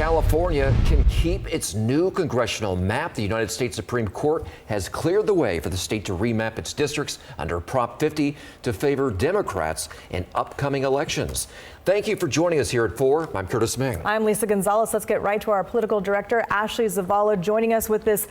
California can keep its new congressional map. The United States Supreme Court has cleared the way for the state to remap its districts under Prop 50 to favor Democrats in upcoming elections. Thank you for joining us here at 4. I'm Curtis Ming. I'm Lisa Gonzalez. Let's get right to our political director, Ashley Zavala, joining us with this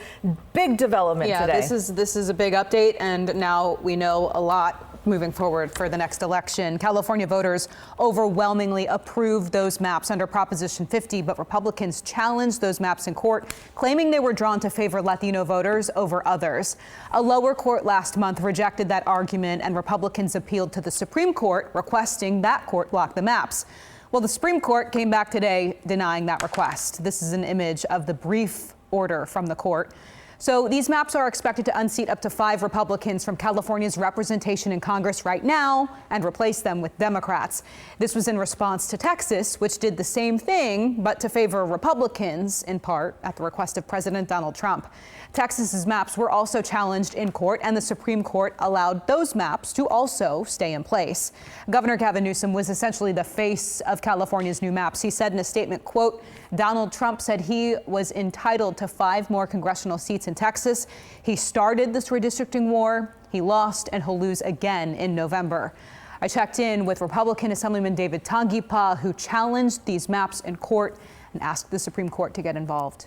big development today. This is a big update, and now we know a lot moving forward for the next election. California voters overwhelmingly approved those maps under Proposition 50, but Republicans challenged those maps in court, claiming they were drawn to favor Latino voters over others. A lower court last month rejected that argument, and Republicans appealed to the Supreme Court, requesting that court block the maps. Well, the Supreme Court came back today denying that request. This is an image of the brief order from the court. So these maps are expected to unseat up to 5 Republicans from California's representation in Congress right now and replace them with Democrats. This was in response to Texas, which did the same thing, but to favor Republicans, in part at the request of President Donald Trump. Texas's maps were also challenged in court, and the Supreme Court allowed those maps to also stay in place. Governor Gavin Newsom was essentially the face of California's new maps. He said in a statement, quote, Donald Trump said he was entitled to 5 more congressional seats in Texas. He started this redistricting war. He lost, and he'll lose again in November. I checked in with Republican Assemblyman David Tanguipa, who challenged these maps in court and asked the Supreme Court to get involved.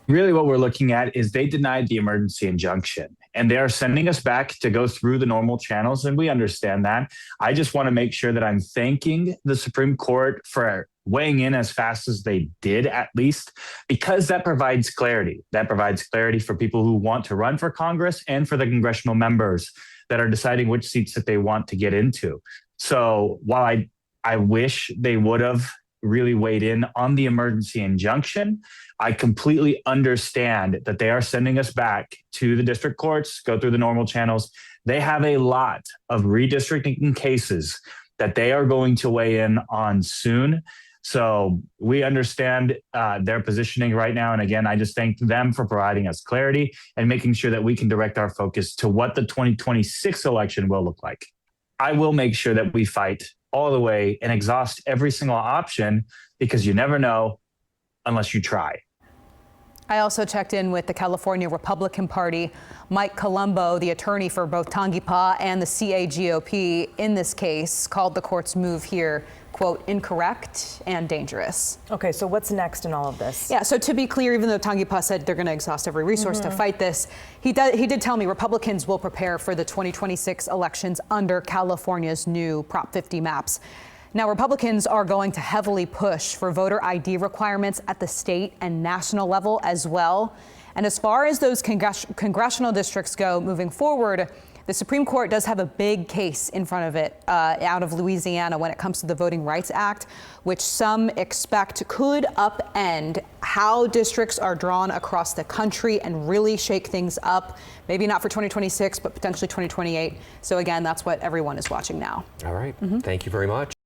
Really what we're looking at is they denied the emergency injunction, and they are sending us back to go through the normal channels, and we understand that. I just want to make sure that I'm thanking the Supreme Court for weighing in as fast as they did, at least, because that provides clarity. That provides clarity for people who want to run for Congress and for the congressional members that are deciding which seats that they want to get into. So while I wish they would have really weighed in on the emergency injunction, I completely understand that they are sending us back to the district courts, go through the normal channels. They have a lot of redistricting cases that they are going to weigh in on soon. So we understand their positioning right now. And again, I just thank them for providing us clarity and making sure that we can direct our focus to what the 2026 election will look like. I will make sure that we fight all the way and exhaust every single option, because you never know unless you try. I also checked in with the California Republican Party. Mike Colombo, the attorney for both Tanguipa and the CAGOP in this case, called the court's move here, quote, incorrect and dangerous. Okay, so what's next in all of this? Yeah, so to be clear, even though Tanguipa said they're going to exhaust every resource to fight this, he did tell me Republicans will prepare for the 2026 elections under California's new Prop 50 maps. Now, Republicans are going to heavily push for voter ID requirements at the state and national level as well. And as far as those congressional districts go moving forward, the Supreme Court does have a big case in front of it out of Louisiana when it comes to the Voting Rights Act, which some expect could upend how districts are drawn across the country and really shake things up. Maybe not for 2026, but potentially 2028. So again, that's what everyone is watching now. All right. Thank you very much.